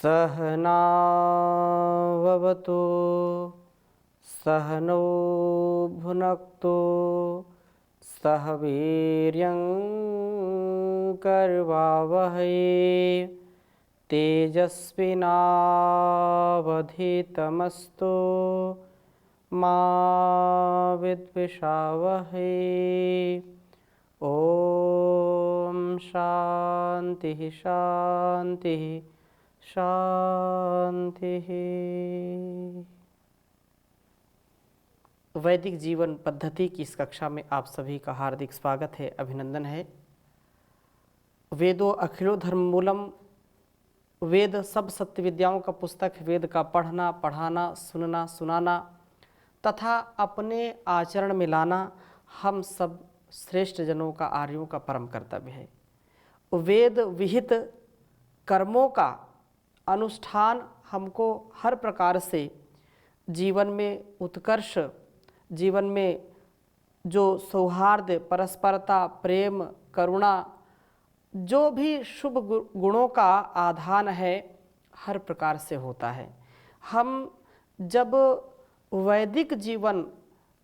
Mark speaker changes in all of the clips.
Speaker 1: सहनाववतु सहनौ भुनक्तु सह वीर्यं करवावहै तेजस्विनावधीतमस्तु मा विद्विषावहै। ओम शांति शांति शांति। वैदिक जीवन पद्धति की इस कक्षा में आप सभी का हार्दिक स्वागत है, अभिनंदन है। वेदो अखिलो धर्म मूलम, वेद सब सत्य विद्याओं का पुस्तक। वेद का पढ़ना, पढ़ाना, सुनना, सुनाना तथा अपने आचरण में लाना हम सब श्रेष्ठ जनों का, आर्यों का परम कर्तव्य है। वेद विहित कर्मों का अनुष्ठान हमको हर प्रकार से जीवन में उत्कर्ष, जीवन में जो सौहार्द, परस्परता, प्रेम, करुणा, जो भी शुभ गुणों का आधान है, हर प्रकार से होता है। हम जब वैदिक जीवन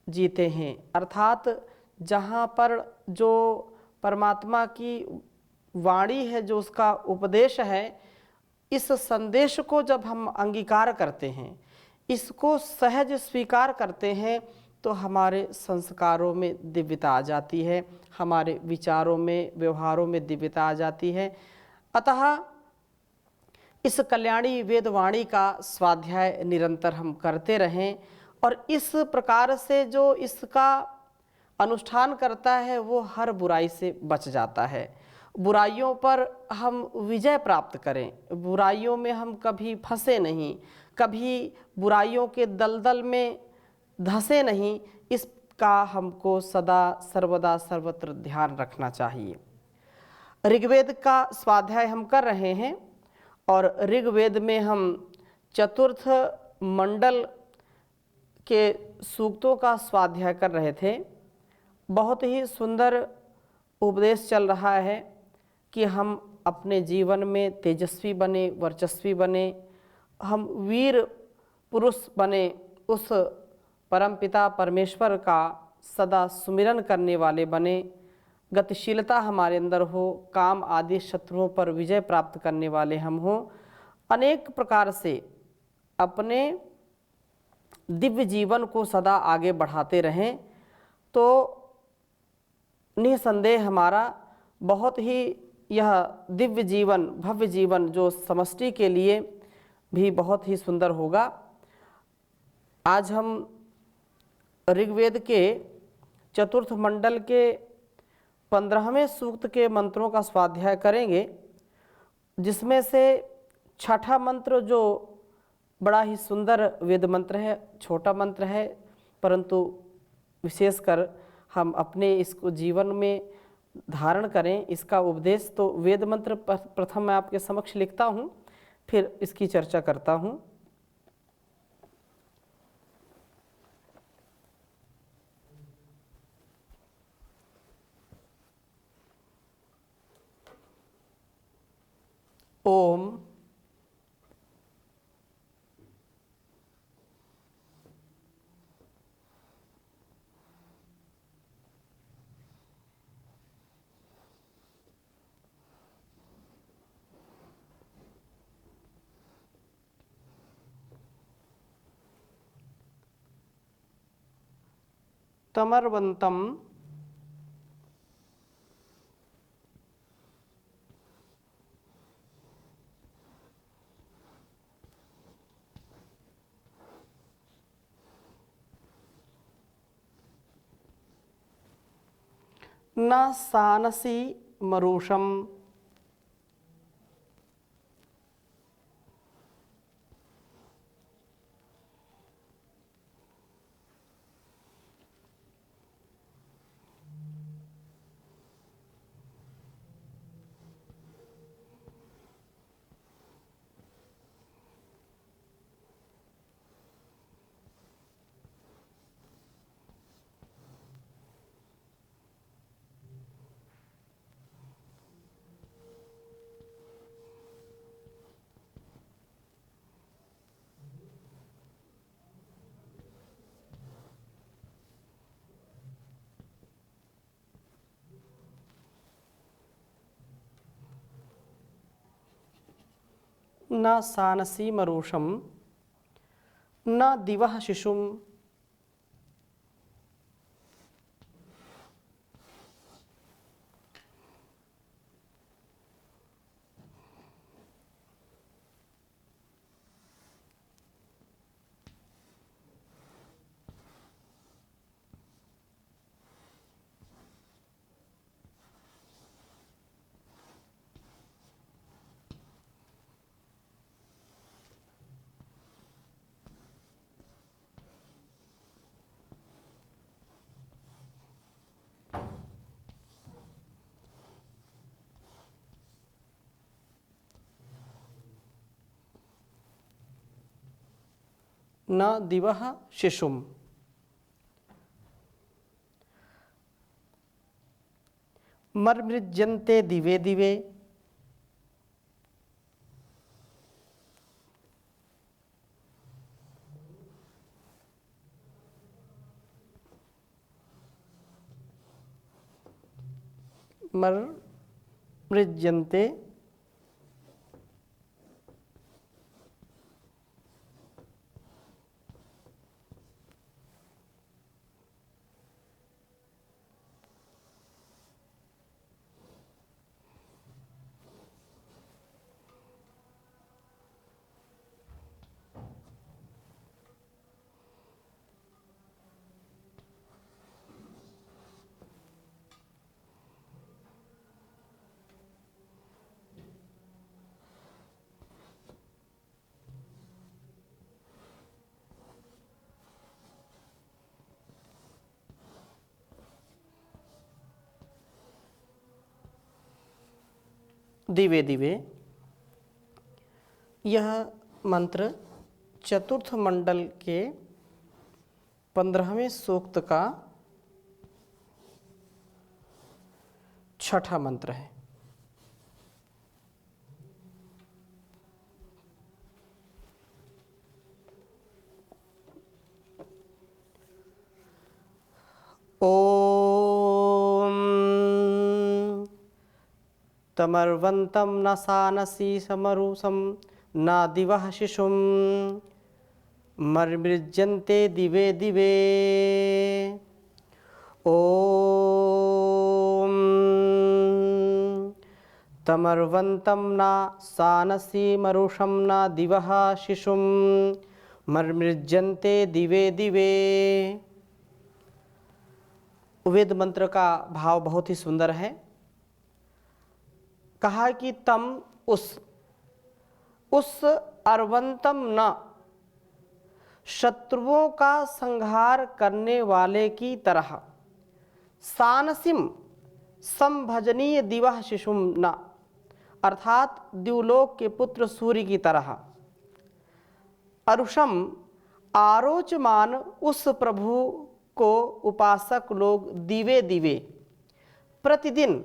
Speaker 1: जीते हैं, अर्थात जहाँ पर जो परमात्मा की वाणी है, जो उसका उपदेश है, इस संदेश को जब हम अंगीकार करते हैं, इसको सहज स्वीकार करते हैं, तो हमारे संस्कारों में दिव्यता आ जाती है, हमारे विचारों में, व्यवहारों में दिव्यता आ जाती है। अतः इस कल्याणी वेदवाणी का स्वाध्याय निरंतर हम करते रहें और इस प्रकार से जो इसका अनुष्ठान करता है वो हर बुराई से बच जाता है। बुराइयों पर हम विजय प्राप्त करें, बुराइयों में हम कभी फंसे नहीं, कभी बुराइयों के दलदल में धंसे नहीं, इसका हमको सदा सर्वदा सर्वत्र ध्यान रखना चाहिए। ऋग्वेद का स्वाध्याय हम कर रहे हैं और ऋग्वेद में हम चतुर्थ मंडल के सूक्तों का स्वाध्याय कर रहे थे। बहुत ही सुंदर उपदेश चल रहा है कि हम अपने जीवन में तेजस्वी बने, वर्चस्वी बने, हम वीर पुरुष बने, उस परमपिता परमेश्वर का सदा सुमिरन करने वाले बने, गतिशीलता हमारे अंदर हो, काम आदि शत्रुओं पर विजय प्राप्त करने वाले हम हों, अनेक प्रकार से अपने दिव्य जीवन को सदा आगे बढ़ाते रहें, तो निसंदेह हमारा बहुत ही यह दिव्य जीवन, भव्य जीवन जो समष्टि के लिए भी बहुत ही सुंदर होगा। आज हम ऋग्वेद के चतुर्थ मंडल के 15वें सूक्त के मंत्रों का स्वाध्याय करेंगे, जिसमें से छठा मंत्र जो बड़ा ही सुंदर वेद मंत्र है, छोटा मंत्र है, परंतु विशेषकर हम अपने इसको जीवन में धारण करें, इसका उपदेश। तो वेद मंत्र प्रथम मैं आपके समक्ष लिखता हूँ, फिर इसकी चर्चा करता हूँ। ओम तमर्वंतम न सानसी मरुषम न सानसी मरुषम न दिवः शिशुम। न दिवः शिशुम। मर्मृज्यन्ते दिवे दिवे। मर्मृज्यन्ते दिवे दिवे। यह मंत्र चतुर्थ मंडल के 15वें सूक्त का 6ठा मंत्र है। ओम तमर्वन्तं न सानसी समरुषं न दिवः शिशुं मर्मृज्यन्ते दिवे दिवे। ओम तमर्वन्तं न सानसी मरुषं न दिवः शिशुं मर्मृज्यन्ते दिवे दिवे। वेद मंत्र का भाव बहुत ही सुंदर है। कहा कि तम उस अर्वंतम न शत्रुओं का संहार करने वाले की तरह, सानसिम संभजनीय दिवः शिशुम न अर्थात द्युलोक के पुत्र सूर्य की तरह, अरुषम आरोचमान उस प्रभु को उपासक लोग दिवे दिवे प्रतिदिन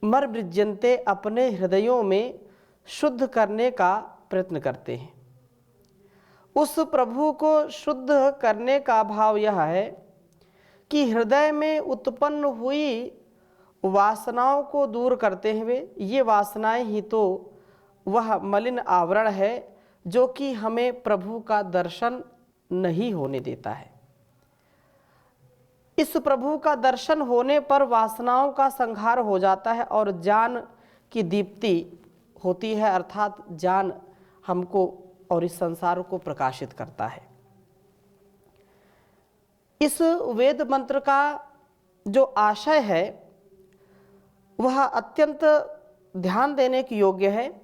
Speaker 1: मर्मृज्यन्ते अपने हृदयों में शुद्ध करने का प्रयत्न करते हैं। उस प्रभु को शुद्ध करने का भाव यह है कि हृदय में उत्पन्न हुई वासनाओं को दूर करते हुए, ये वासनाएं ही तो वह मलिन आवरण है जो कि हमें प्रभु का दर्शन नहीं होने देता है। इस प्रभु का दर्शन होने पर वासनाओं का संहार हो जाता है और ज्ञान की दीप्ति होती है, अर्थात ज्ञान हमको और इस संसार को प्रकाशित करता है। इस वेद मंत्र का जो आशय है वह अत्यंत ध्यान देने की योग्य है।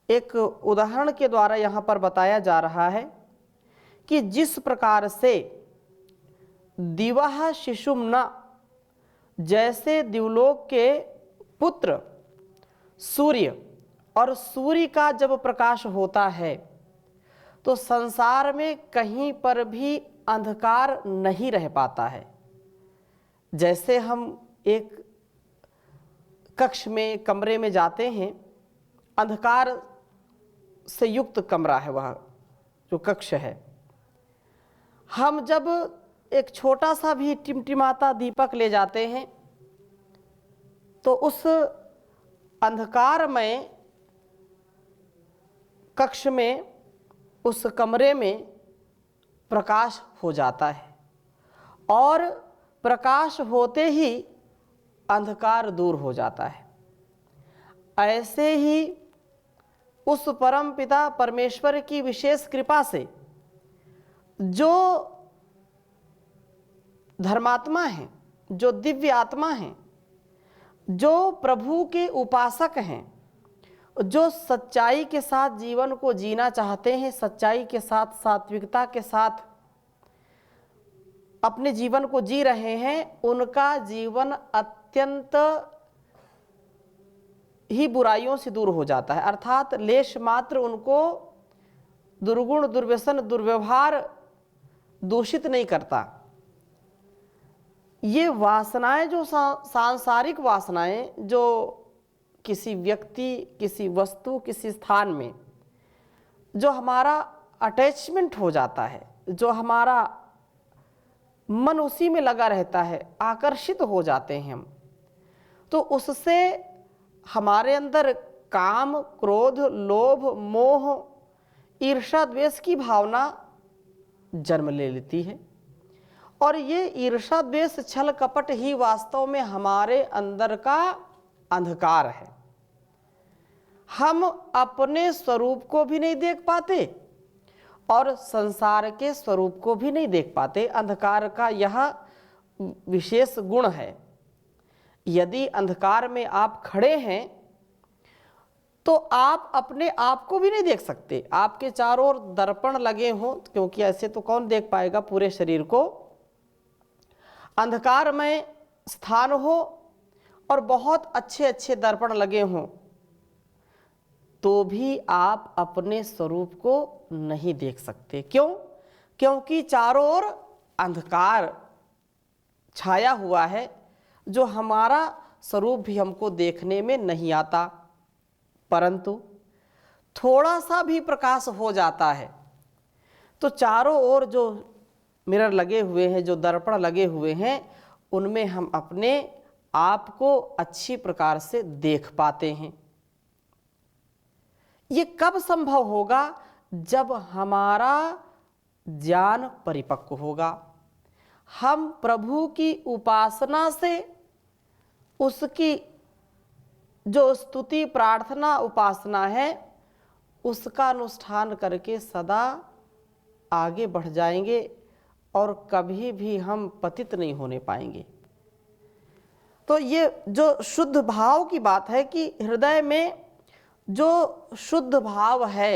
Speaker 1: एक उदाहरण के द्वारा यहाँ पर बताया जा रहा है कि जिस प्रकार से दिवः शिशुम न, जैसे दिवलोक के पुत्र सूर्य, और सूर्य का जब प्रकाश होता है तो संसार में कहीं पर भी अंधकार नहीं रह पाता है। जैसे हम एक कक्ष में, कमरे में जाते हैं, अंधकार से युक्त कमरा है वह जो कक्ष है, हम जब एक छोटा सा भी टिमटिमाता दीपक ले जाते हैं तो उस अंधकार में कक्ष में, उस कमरे में प्रकाश हो जाता है और प्रकाश होते ही अंधकार दूर हो जाता है। ऐसे ही उस परम पिता परमेश्वर की विशेष कृपा से जो धर्मात्मा हैं, जो दिव्य आत्मा हैं, जो प्रभु के उपासक हैं, जो सच्चाई के साथ जीवन को जीना चाहते हैं, सच्चाई के साथ, सात्विकता के साथ अपने जीवन को जी रहे हैं, उनका जीवन अत्यंत ही बुराइयों से दूर हो जाता है। अर्थात लेश मात्र उनको दुर्गुण, दुर्व्यसन, दुर्व्यवहार दूषित नहीं करता। ये वासनाएं, जो सांसारिक वासनाएं, जो किसी व्यक्ति, किसी वस्तु, किसी स्थान में जो हमारा अटैचमेंट हो जाता है, जो हमारा मन उसी में लगा रहता है, आकर्षित हो जाते हैं हम, तो उससे हमारे अंदर काम, क्रोध, लोभ, मोह, ईर्ष्या, द्वेष की भावना जन्म ले लेती है। और ये ईर्ष्या, द्वेष, छल, कपट ही वास्तव में हमारे अंदर का अंधकार है। हम अपने स्वरूप को भी नहीं देख पाते और संसार के स्वरूप को भी नहीं देख पाते। अंधकार का यह विशेष गुण है। यदि अंधकार में आप खड़े हैं तो आप अपने आप को भी नहीं देख सकते। आपके चारों ओर दर्पण लगे हों, क्योंकि ऐसे तो कौन देख पाएगा पूरे शरीर को। अंधकार में स्थान हो और बहुत अच्छे अच्छे दर्पण लगे हों तो भी आप अपने स्वरूप को नहीं देख सकते। क्यों? क्योंकि चारों ओर अंधकार छाया हुआ है, जो हमारा स्वरूप भी हमको देखने में नहीं आता। परंतु थोड़ा सा भी प्रकाश हो जाता है तो चारों ओर जो मिरर लगे हुए हैं, जो दर्पण लगे हुए हैं, उनमें हम अपने आप को अच्छी प्रकार से देख पाते हैं। ये कब संभव होगा? जब हमारा ज्ञान परिपक्व होगा। हम प्रभु की उपासना से, उसकी जो स्तुति, प्रार्थना, उपासना है, उसका अनुष्ठान करके सदा आगे बढ़ जाएंगे और कभी भी हम पतित नहीं होने पाएंगे। तो ये जो शुद्ध भाव की बात है कि हृदय में जो शुद्ध भाव है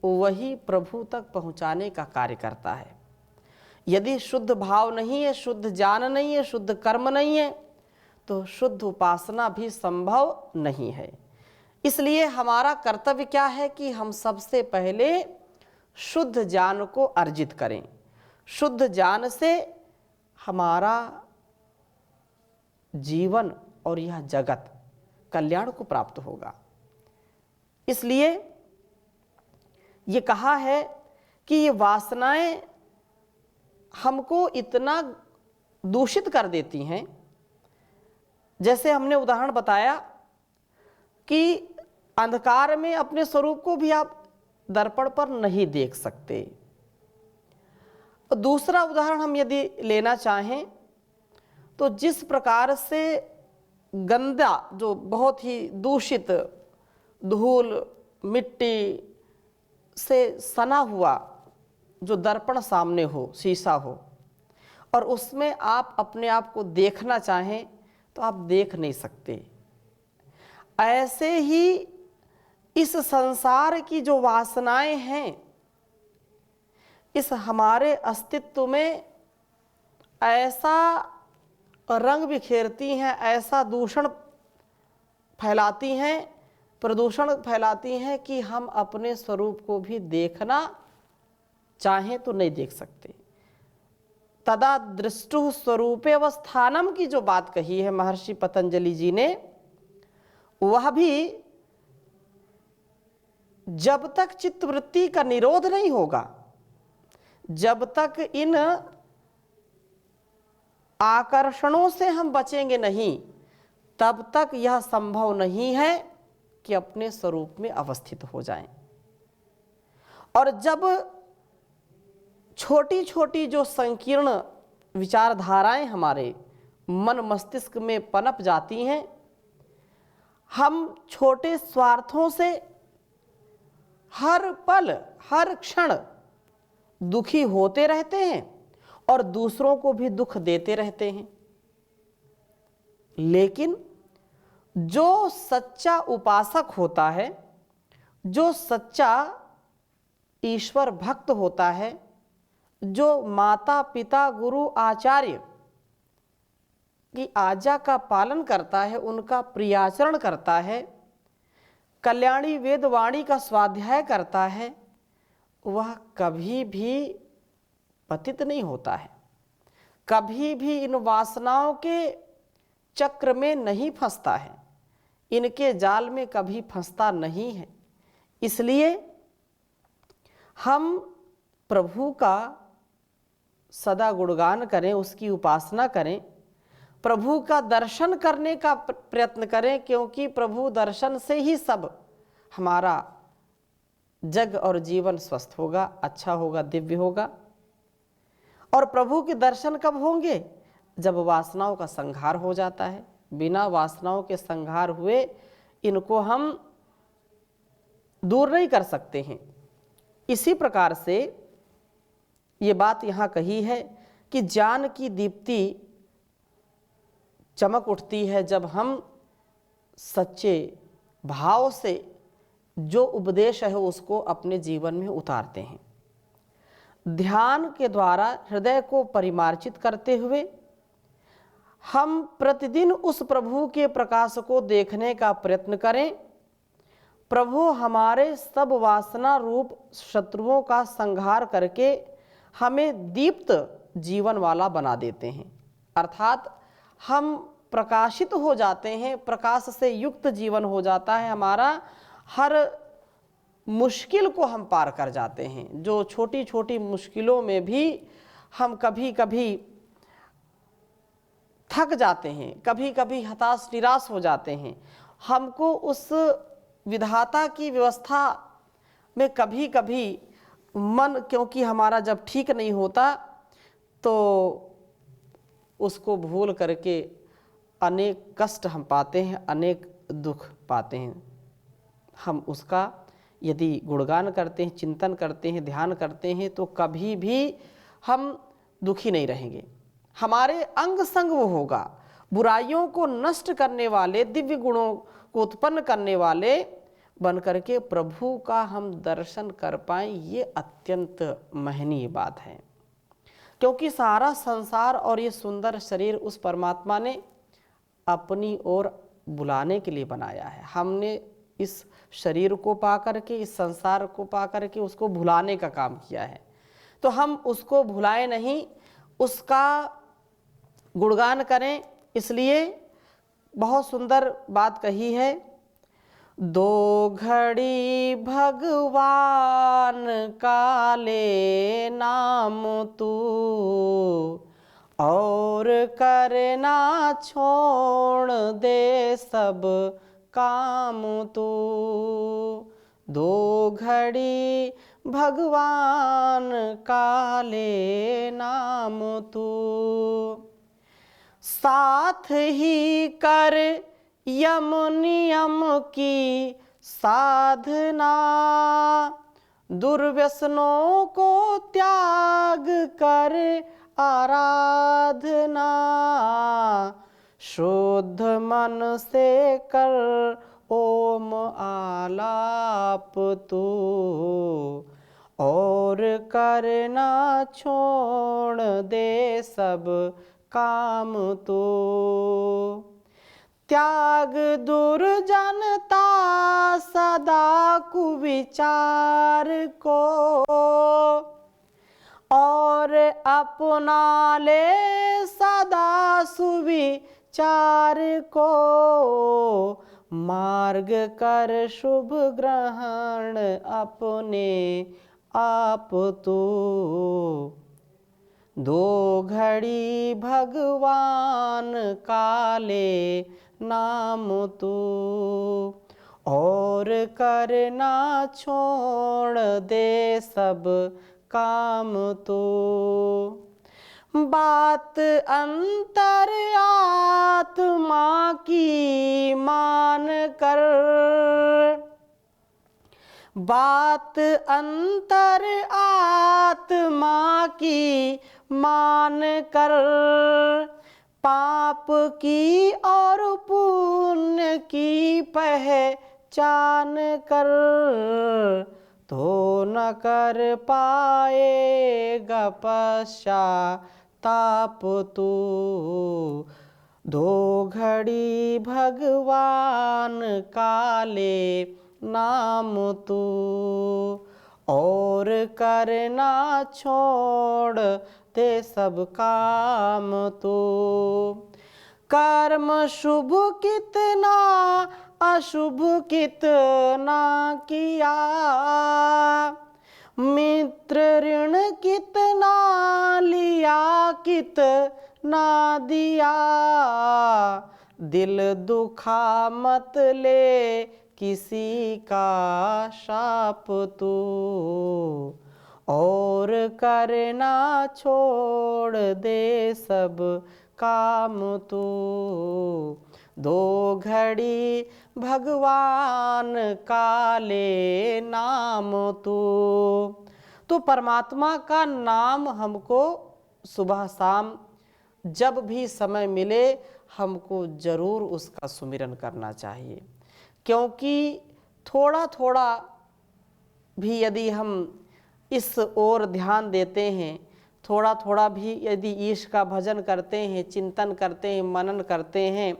Speaker 1: वही प्रभु तक पहुंचाने का कार्य करता है। यदि शुद्ध भाव नहीं है, शुद्ध ज्ञान नहीं है, शुद्ध कर्म नहीं है, तो शुद्ध उपासना भी संभव नहीं है। इसलिए हमारा कर्तव्य क्या है कि हम सबसे पहले शुद्ध ज्ञान को अर्जित करें। शुद्ध ज्ञान से हमारा जीवन और यह जगत कल्याण को प्राप्त होगा। इसलिए ये कहा है कि ये वासनाएं हमको इतना दूषित कर देती हैं। जैसे हमने उदाहरण बताया कि अंधकार में अपने स्वरूप को भी आप दर्पण पर नहीं देख सकते। दूसरा उदाहरण हम यदि लेना चाहें तो जिस प्रकार से गंदा, जो बहुत ही दूषित धूल, मिट्टी से सना हुआ जो दर्पण सामने हो, शीशा हो, और उसमें आप अपने आप को देखना चाहें तो आप देख नहीं सकते। ऐसे ही इस संसार की जो वासनाएं हैं, इस हमारे अस्तित्व में ऐसा रंग बिखेरती हैं, ऐसा दूषण फैलाती हैं, प्रदूषण फैलाती हैं कि हम अपने स्वरूप को भी देखना चाहें तो नहीं देख सकते। तदा दृष्टु स्वरूपे अवस्थानम की जो बात कही है महर्षि पतंजलि जी ने, वह भी जब तक चित्तवृत्ति का निरोध नहीं होगा, जब तक इन आकर्षणों से हम बचेंगे नहीं, तब तक यह संभव नहीं है कि अपने स्वरूप में अवस्थित हो जाएं। और जब छोटी छोटी जो संकीर्ण विचारधाराएं हमारे मन मस्तिष्क में पनप जाती हैं, हम छोटे स्वार्थों से हर पल हर क्षण दुखी होते रहते हैं और दूसरों को भी दुख देते रहते हैं। लेकिन जो सच्चा उपासक होता है, जो सच्चा ईश्वर भक्त होता है, जो माता पिता गुरु आचार्य की आज्ञा का पालन करता है, उनका प्रियाचरण करता है, कल्याणी वेदवाणी का स्वाध्याय करता है, वह कभी भी पतित नहीं होता है, कभी भी इन वासनाओं के चक्र में नहीं फंसता है, इनके जाल में कभी फंसता नहीं है। इसलिए हम प्रभु का सदा गुणगान करें, उसकी उपासना करें, प्रभु का दर्शन करने का प्रयत्न करें, क्योंकि प्रभु दर्शन से ही सब हमारा जग और जीवन स्वस्थ होगा, अच्छा होगा, दिव्य होगा। और प्रभु के दर्शन कब होंगे? जब वासनाओं का संहार हो जाता है। बिना वासनाओं के संहार हुए इनको हम दूर नहीं कर सकते हैं। इसी प्रकार से ये बात यहाँ कही है कि ज्ञान की दीप्ति चमक उठती है जब हम सच्चे भाव से जो उपदेश है उसको अपने जीवन में उतारते हैं। ध्यान के द्वारा हृदय को परिमार्जित करते हुए हम प्रतिदिन उस प्रभु के प्रकाश को देखने का प्रयत्न करें। प्रभु हमारे सब वासना रूप शत्रुओं का संहार करके हमें दीप्त जीवन वाला बना देते हैं, अर्थात हम प्रकाशित हो जाते हैं, प्रकाश से युक्त जीवन हो जाता है हमारा। हर मुश्किल को हम पार कर जाते हैं। जो छोटी छोटी मुश्किलों में भी हम कभी कभी थक जाते हैं, कभी कभी हताश निराश हो जाते हैं, हमको उस विधाता की व्यवस्था में कभी कभी मन, क्योंकि हमारा जब ठीक नहीं होता तो उसको भूल करके अनेक कष्ट हम पाते हैं, अनेक दुख पाते हैं। हम उसका यदि गुणगान करते हैं, चिंतन करते हैं, ध्यान करते हैं तो कभी भी हम दुखी नहीं रहेंगे। हमारे अंग संग वो होगा। बुराइयों को नष्ट करने वाले, दिव्य गुणों को उत्पन्न करने वाले बन करके प्रभु का हम दर्शन कर पाएं, ये अत्यंत महनीय बात है। क्योंकि सारा संसार और ये सुंदर शरीर उस परमात्मा ने अपनी ओर बुलाने के लिए बनाया है। हमने इस शरीर को पा करके, इस संसार को पा करके उसको भुलाने का काम किया है। तो हम उसको भुलाए नहीं, उसका गुणगान करें। इसलिए बहुत सुंदर बात कही है, दो घड़ी भगवान का ले नाम तू, और करना छोड़ दे सब काम तू। दो घड़ी भगवान का ले नाम तू, साथ ही कर यम नियम की साधना, दुर्व्यसनों को त्याग कर आराधना। शुद्ध मन से कर ओम आलाप तू, और करना छोड़ दे सब काम तू। त्याग दुर्जनता सदा कुविचार को, और अपना ले सदा सुविचार को। मार्ग कर शुभ ग्रहण अपने आप तू, दो घड़ी भगवान का ले नाम तू। और करना छोड़ दे सब काम तू। बात अंतर आत्मा की मान कर, बात अंतर आत्मा की मान कर, पाप की और पुण्य की पहचान कर, तो न कर पाएगा पश्चाताप तू। दो घड़ी भगवान काले नाम तू, और करना छोड़ दे सब काम तू। कर्म शुभ कितना अशुभ कितना किया, मित्र ऋण कितना लिया कितना दिया। दिल दुखा मत ले किसी का शाप तू, और करना छोड़ दे सब काम तू। दो घड़ी भगवान काले नाम तू। तो परमात्मा का नाम हमको सुबह शाम जब भी समय मिले हमको जरूर उसका सुमिरन करना चाहिए, क्योंकि थोड़ा थोड़ा भी यदि हम इस ओर ध्यान देते हैं, थोड़ा थोड़ा भी यदि ईश का भजन करते हैं, चिंतन करते हैं, मनन करते हैं,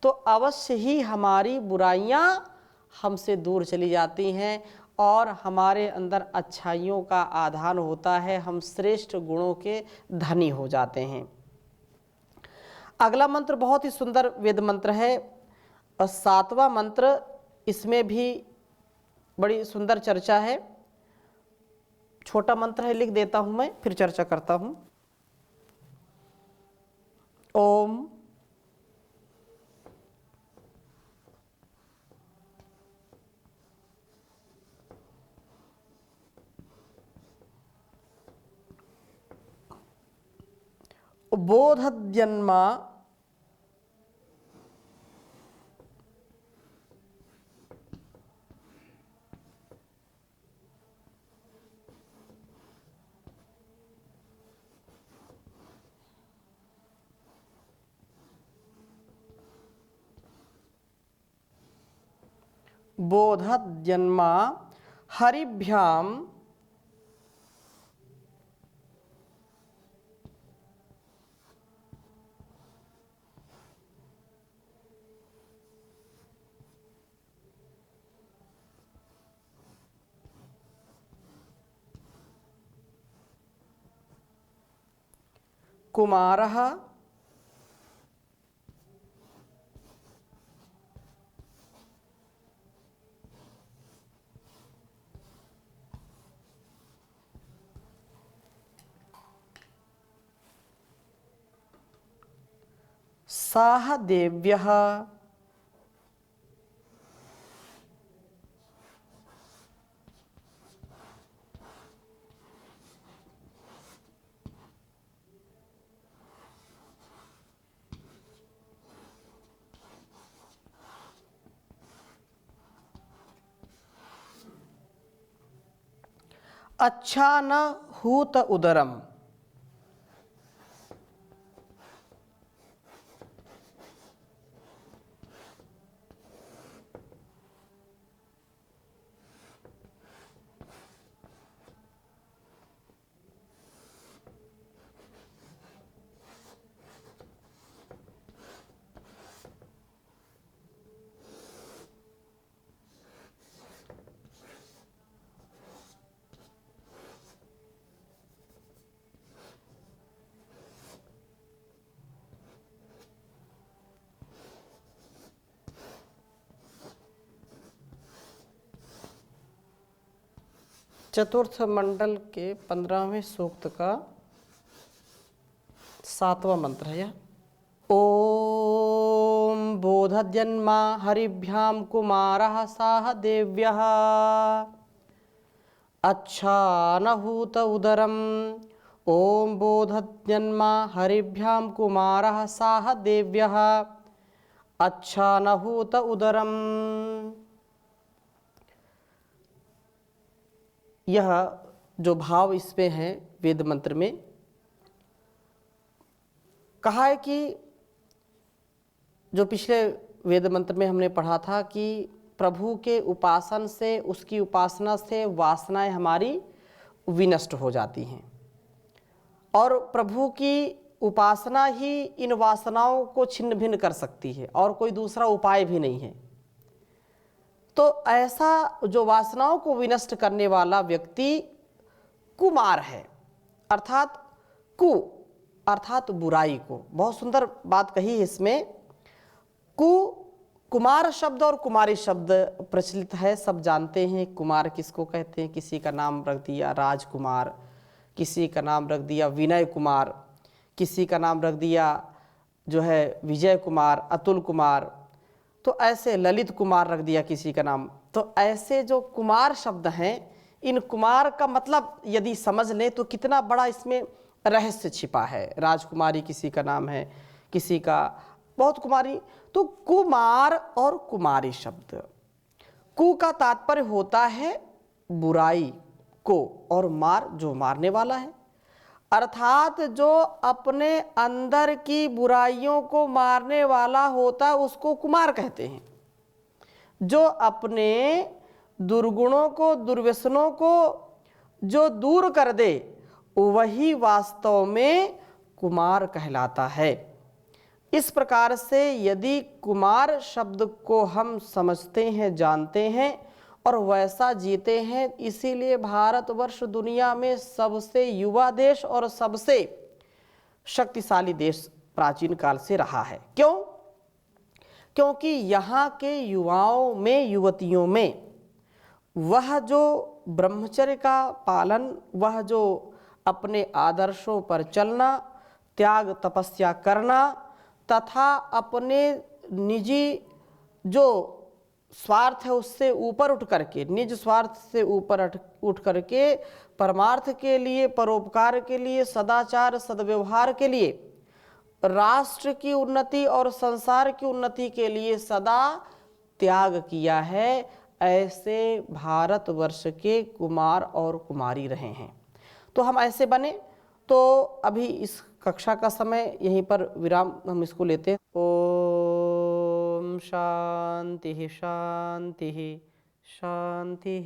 Speaker 1: तो अवश्य ही हमारी बुराइयां हमसे दूर चली जाती हैं और हमारे अंदर अच्छाइयों का आधान होता है, हम श्रेष्ठ गुणों के धनी हो जाते हैं। अगला मंत्र बहुत ही सुंदर वेद मंत्र है और 7वां मंत्र, इसमें भी बड़ी सुंदर चर्चा है। छोटा मंत्र है, लिख देता हूं मैं, फिर चर्चा करता हूं। ओम बोधजन्मा बोधजन्मा हरिभ्याम कुमारः साहदेव्यः अच्छा न हूत उदरम। चतुर्थ मंडल के 15वें सूक्त का 7वां मंत्र है यह। ओम बोधजन्मा हरिभ्यां कुमारः साह देव्यः अच्छानहूत उदरम्। ओम बोधजन्मा हरिभ्यां कुमारः साह देव्यः अच्छानहूत उदरम्। यह जो भाव इसमें है वेद मंत्र में कहा है कि जो पिछले वेद मंत्र में हमने पढ़ा था कि प्रभु के उपासन से, उसकी उपासना से वासनाएं हमारी विनष्ट हो जाती हैं और प्रभु की उपासना ही इन वासनाओं को छिन्न भिन्न कर सकती है और कोई दूसरा उपाय भी नहीं है। तो ऐसा जो वासनाओं को विनष्ट करने वाला व्यक्ति कुमार है, अर्थात कु अर्थात बुराई को। बहुत सुंदर बात कही है इसमें। कुमार शब्द और कुमारी शब्द प्रचलित है, सब जानते हैं कुमार किसको कहते हैं। किसी का नाम रख दिया राजकुमार, किसी का नाम रख दिया विनय कुमार, किसी का नाम रख दिया जो है विजय कुमार, अतुल कुमार, तो ऐसे ललित कुमार रख दिया किसी का नाम। तो ऐसे जो कुमार शब्द हैं, इन कुमार का मतलब यदि समझ लें तो कितना बड़ा इसमें रहस्य छिपा है। राजकुमारी किसी का नाम है, किसी का बहुत कुमारी। तो कुमार और कुमारी शब्द, कु का तात्पर्य होता है बुराई को और मार जो मारने वाला है, अर्थात जो अपने अंदर की बुराइयों को मारने वाला होता उसको कुमार कहते हैं। जो अपने दुर्गुणों को, दुर्व्यसनों को जो दूर कर दे वही वास्तव में कुमार कहलाता है। इस प्रकार से यदि कुमार शब्द को हम समझते हैं, जानते हैं और वैसा जीते हैं, इसीलिए भारतवर्ष दुनिया में सबसे युवा देश और सबसे शक्तिशाली देश प्राचीन काल से रहा है। क्यों? क्योंकि यहाँ के युवाओं में, युवतियों में वह जो ब्रह्मचर्य का पालन, वह जो अपने आदर्शों पर चलना, त्याग तपस्या करना तथा अपने निजी जो स्वार्थ है उससे ऊपर उठ करके, निज स्वार्थ से ऊपर उठ करके परमार्थ के लिए, परोपकार के लिए, सदाचार सद्व्यवहार के लिए, राष्ट्र की उन्नति और संसार की उन्नति के लिए सदा त्याग किया है, ऐसे भारतवर्ष के कुमार और कुमारी रहे हैं। तो हम ऐसे बने। तो अभी इस कक्षा का समय यहीं पर विराम हम इसको लेते हैं। ओम शांति शांति शांति।